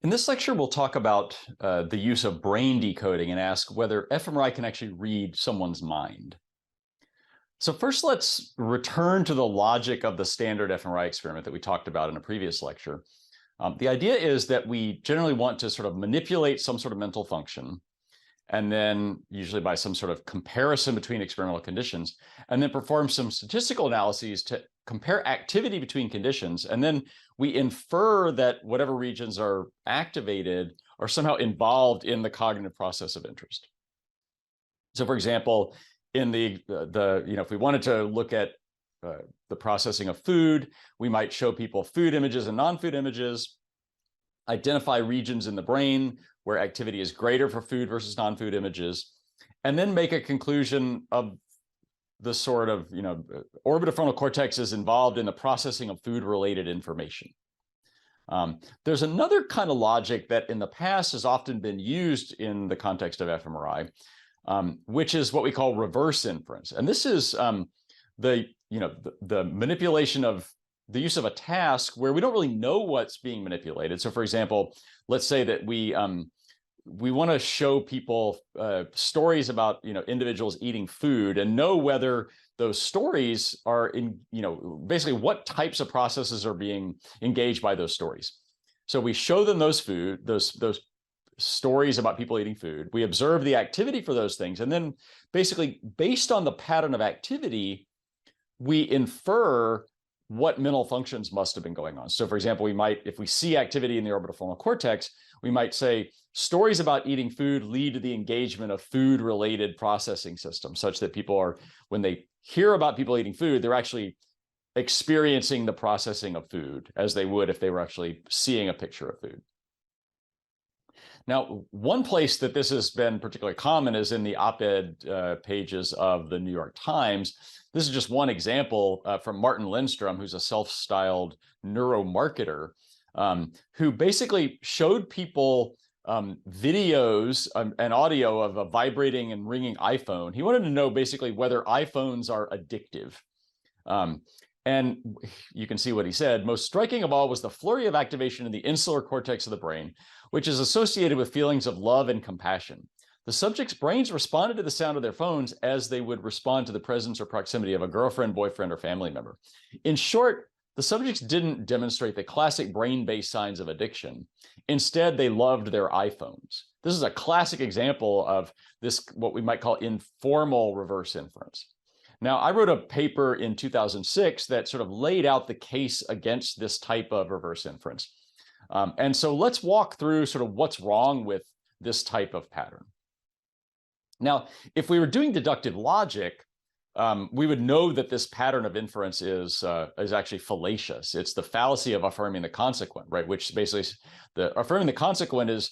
In this lecture, we'll talk about the use of brain decoding and ask whether fMRI can actually read someone's mind. So first, let's return to the logic of the standard fMRI experiment that we talked about in a previous lecture. The idea is that we generally want to sort of manipulate some sort of mental function, and then usually by some sort of comparison between experimental conditions, and then perform some statistical analyses to compare activity between conditions. And then we infer that whatever regions are activated are somehow involved in the cognitive process of interest. So for example, in if we wanted to look at the processing of food, we might show people food images and non-food images, identify regions in the brain where activity is greater for food versus non-food images, and then make a conclusion of the sort of, orbitofrontal cortex is involved in the processing of food-related information. There's another kind of logic that in the past has often been used in the context of fMRI, which is what we call reverse inference. And this is the manipulation of the use of a task where we don't really know what's being manipulated. So for example, let's say that we want to show people stories about individuals eating food and know whether those stories are in basically what types of processes are being engaged by those stories. So we show them those stories about people eating food. We observe the activity for those things, and then basically based on the pattern of activity, we infer what mental functions must have been going on. So for example, we might, if we see activity in the orbitofrontal cortex, we might say stories about eating food lead to the engagement of food-related processing systems, such that people are, when they hear about people eating food, they're actually experiencing the processing of food as they would if they were actually seeing a picture of food. Now, one place that this has been particularly common is in the op-ed pages of the New York Times. This is just one example from Martin Lindstrom, who's a self-styled neuromarketer, who basically showed people videos and audio of a vibrating and ringing iPhone. He wanted to know basically whether iPhones are addictive. And you can see what he said. Most striking of all was the flurry of activation in the insular cortex of the brain, which is associated with feelings of love and compassion. The subjects' brains responded to the sound of their phones as they would respond to the presence or proximity of a girlfriend, boyfriend, or family member. In short, the subjects didn't demonstrate the classic brain-based signs of addiction. Instead, they loved their iPhones. This is a classic example of this, what we might call informal reverse inference. Now, I wrote a paper in 2006 that sort of laid out the case against this type of reverse inference. And so let's walk through sort of what's wrong with this type of pattern. Now, if we were doing deductive logic, we would know that this pattern of inference is actually fallacious. It's the fallacy of affirming the consequent, right? Which basically, affirming the consequent is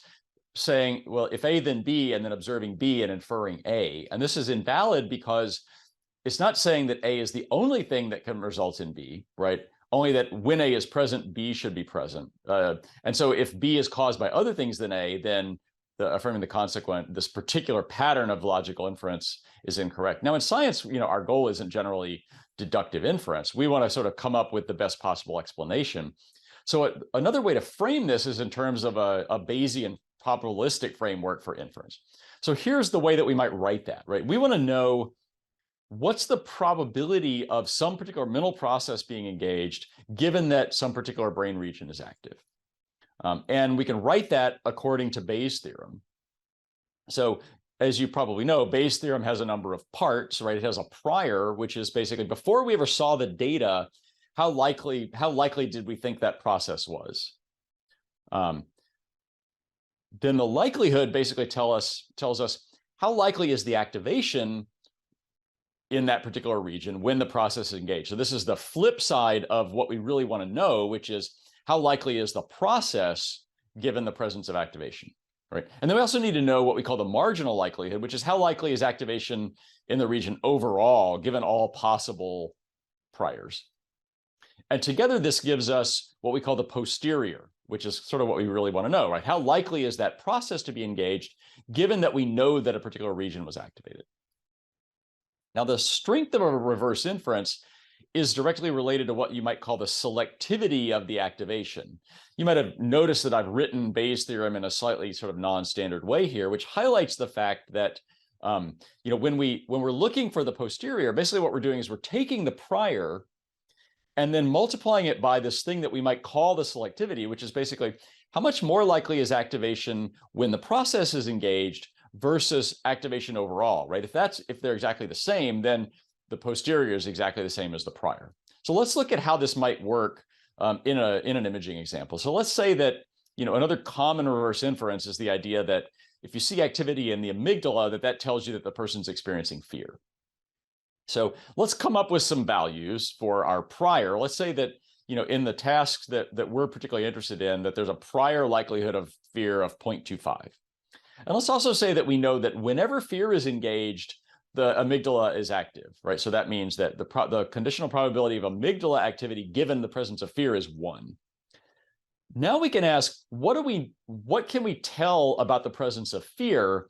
saying, well, if A, then B, and then observing B and inferring A. And this is invalid because it's not saying that A is the only thing that can result in B, right? Only that when A is present, B should be present. And so if B is caused by other things than A, then affirming the consequent, this particular pattern of logical inference is incorrect. Now in science, our goal isn't generally deductive inference. We want to sort of come up with the best possible explanation. So another way to frame this is in terms of a Bayesian probabilistic framework for inference. So here's the way that we might write that, right? We want to know what's the probability of some particular mental process being engaged, given that some particular brain region is active. And we can write that according to Bayes' theorem. So as you probably know, Bayes' theorem has a number of parts, right? It has a prior, which is basically before we ever saw the data, how likely did we think that process was? Then the likelihood basically tells us how likely is the activation in that particular region when the process is engaged. So this is the flip side of what we really want to know, which is how likely is the process given the presence of activation, right? And then we also need to know what we call the marginal likelihood, which is how likely is activation in the region overall, given all possible priors. And together, this gives us what we call the posterior, which is sort of what we really want to know, right? How likely is that process to be engaged, given that we know that a particular region was activated? Now, the strength of a reverse inference is directly related to what you might call the selectivity of the activation. You might have noticed that I've written Bayes' theorem in a slightly sort of non-standard way here, which highlights the fact that when we're looking for the posterior, basically what we're doing is we're taking the prior and then multiplying it by this thing that we might call the selectivity, which is basically how much more likely is activation when the process is engaged versus activation overall, right? If they're exactly the same, then the posterior is exactly the same as the prior. So let's look at how this might work in an imaging example. So let's say that another common reverse inference is the idea that if you see activity in the amygdala, that tells you that the person's experiencing fear. So let's come up with some values for our prior. Let's say that in the tasks that we're particularly interested in, that there's a prior likelihood of fear of 0.25. And let's also say that we know that whenever fear is engaged, the amygdala is active, right? So that means that the conditional probability of amygdala activity given the presence of fear is 1. Now we can ask, what can we tell about the presence of fear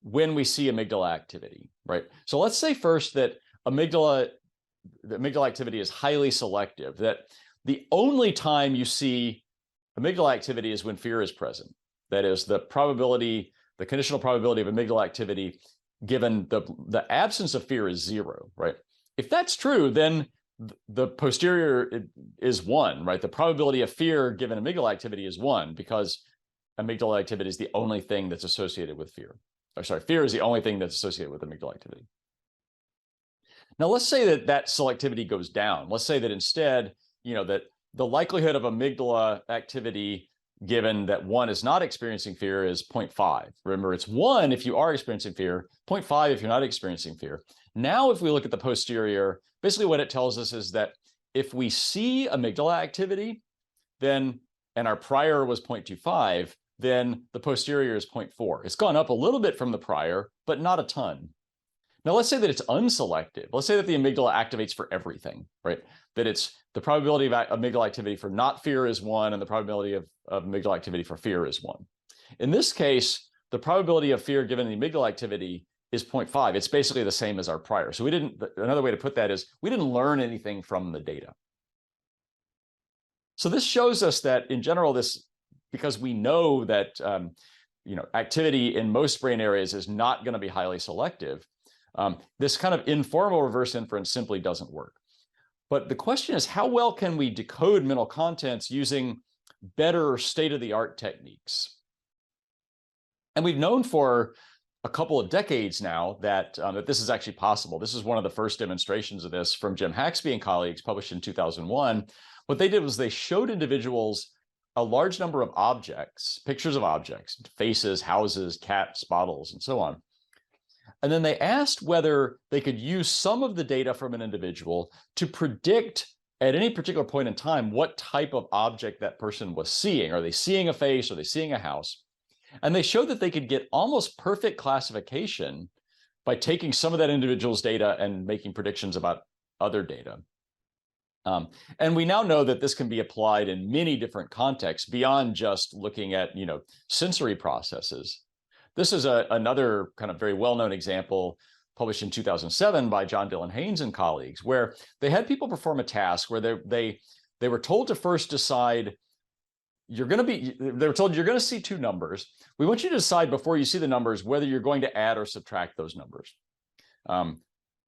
when we see amygdala activity, right? So let's say first that the amygdala activity is highly selective, that the only time you see amygdala activity is when fear is present. That is, the conditional probability of amygdala activity given the absence of fear is 0, right? If that's true, then the posterior is 1, right? The probability of fear given amygdala activity is 1 because amygdala activity is the only thing that's associated with fear. Fear is the only thing that's associated with amygdala activity. Now, let's say that selectivity goes down. Let's say that instead, that the likelihood of amygdala activity given that one is not experiencing fear is 0.5. Remember, it's 1 if you are experiencing fear, 0.5 if you're not experiencing fear. Now, if we look at the posterior, basically what it tells us is that if we see amygdala activity, then, and our prior was 0.25, then the posterior is 0.4. It's gone up a little bit from the prior, but not a ton. Now, let's say that it's unselective. Let's say that the amygdala activates for everything, right? That it's the probability of amygdala activity for not fear is 1, and the probability of amygdala activity for fear is 1. In this case, the probability of fear given the amygdala activity is 0.5. It's basically the same as our prior. So another way to put that is we didn't learn anything from the data. So this shows us that in general, because we know that activity in most brain areas is not going to be highly selective, this kind of informal reverse inference simply doesn't work. But the question is, how well can we decode mental contents using better state-of-the-art techniques? And we've known for a couple of decades now that this is actually possible. This is one of the first demonstrations of this from Jim Haxby and colleagues, published in 2001. What they did was they showed individuals a large number of objects, pictures of objects, faces, houses, cats, bottles, and so on. And then they asked whether they could use some of the data from an individual to predict at any particular point in time what type of object that person was seeing. Are they seeing a face? Are they seeing a house? And they showed that they could get almost perfect classification by taking some of that individual's data and making predictions about other data. And we now know that this can be applied in many different contexts beyond just looking at sensory processes. This is another kind of very well-known example published in 2007 by John Dylan Haynes and colleagues, where they had people perform a task where they were told to first decide, they were told you're going to see 2 numbers. We want you to decide before you see the numbers whether you're going to add or subtract those numbers.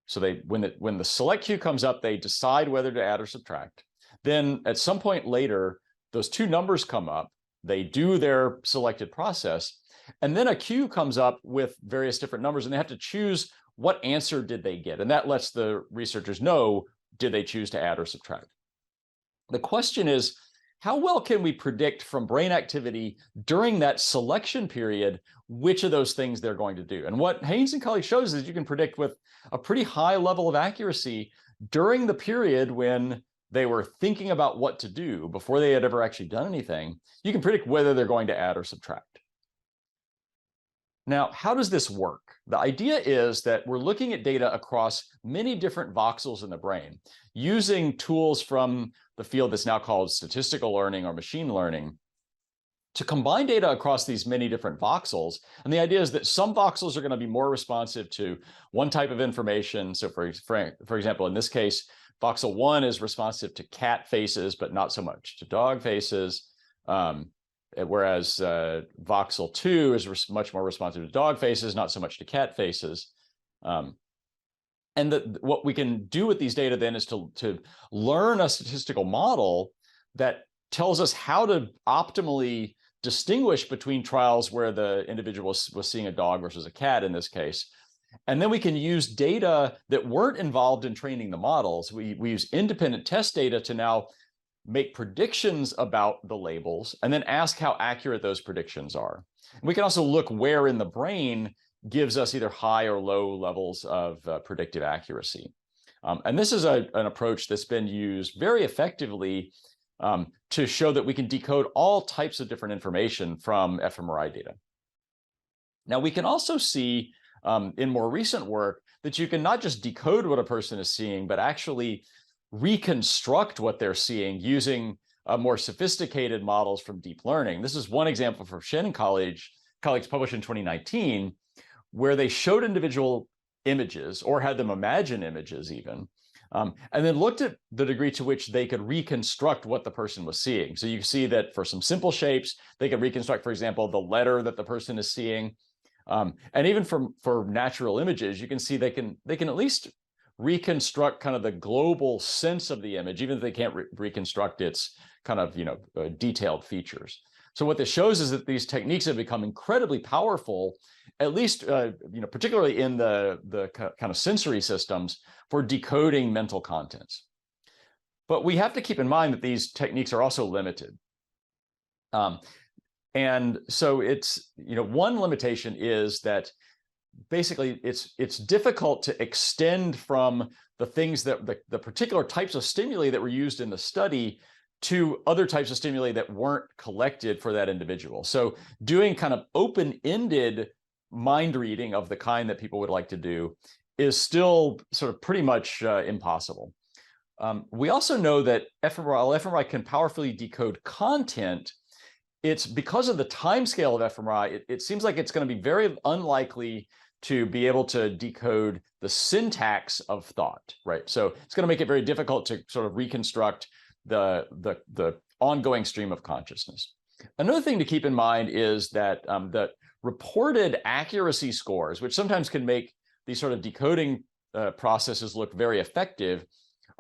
So when the select cue comes up, they decide whether to add or subtract. Then at some point later, those 2 numbers come up, they do their selected process, and then a cue comes up with various different numbers, and they have to choose what answer did they get. And that lets the researchers know, did they choose to add or subtract? The question is, how well can we predict from brain activity during that selection period which of those things they're going to do? And what Haynes and colleagues shows is you can predict with a pretty high level of accuracy during the period when they were thinking about what to do before they had ever actually done anything. You can predict whether they're going to add or subtract. Now, how does this work? The idea is that we're looking at data across many different voxels in the brain using tools from the field that's now called statistical learning or machine learning to combine data across these many different voxels. And the idea is that some voxels are going to be more responsive to one type of information. So for example, in this case, Voxel 1 is responsive to cat faces, but not so much to dog faces. Whereas Voxel 2 is much more responsive to dog faces, not so much to cat faces. And what we can do with these data then is to learn a statistical model that tells us how to optimally distinguish between trials where the individual was seeing a dog versus a cat in this case. And then we can use data that weren't involved in training the models. We use independent test data to now make predictions about the labels and then ask how accurate those predictions are. We can also look where in the brain gives us either high or low levels of predictive accuracy. And this is an approach that's been used very effectively to show that we can decode all types of different information from fMRI data. Now, we can also see in more recent work that you can not just decode what a person is seeing, but actually reconstruct what they're seeing using more sophisticated models from deep learning. This is one example from Shen and colleagues published in 2019, where they showed individual images or had them imagine images even, and then looked at the degree to which they could reconstruct what the person was seeing. So you see that for some simple shapes, they could reconstruct, for example, the letter that the person is seeing. And even for natural images, you can see they can at least reconstruct kind of the global sense of the image, even if they can't reconstruct its kind of detailed features. So what this shows is that these techniques have become incredibly powerful, at least particularly in the kind of sensory systems for decoding mental contents. But we have to keep in mind that these techniques are also limited. And so it's, one limitation is that basically it's difficult to extend from the things that the particular types of stimuli that were used in the study to other types of stimuli that weren't collected for that individual. So doing kind of open-ended mind reading of the kind that people would like to do is still sort of pretty much impossible. We also know that fMRI can powerfully decode content. It's because of the timescale of fMRI, it seems like it's going to be very unlikely to be able to decode the syntax of thought, right? So it's going to make it very difficult to sort of reconstruct the ongoing stream of consciousness. Another thing to keep in mind is that the reported accuracy scores, which sometimes can make these sort of decoding processes look very effective,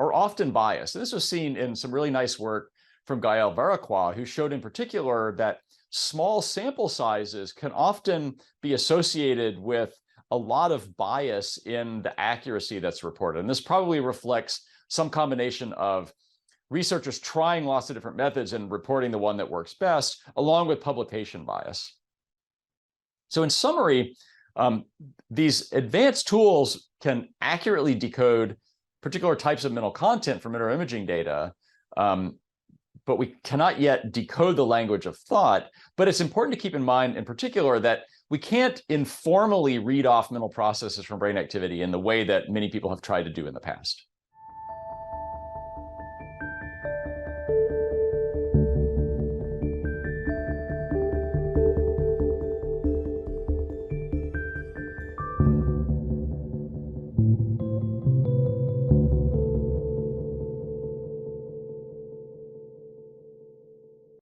are often biased. And this was seen in some really nice work from Gael Varacqua, who showed in particular that small sample sizes can often be associated with a lot of bias in the accuracy that's reported. And this probably reflects some combination of researchers trying lots of different methods and reporting the one that works best, along with publication bias. So in summary, these advanced tools can accurately decode particular types of mental content from neuroimaging data, but we cannot yet decode the language of thought. But it's important to keep in mind in particular that we can't informally read off mental processes from brain activity in the way that many people have tried to do in the past.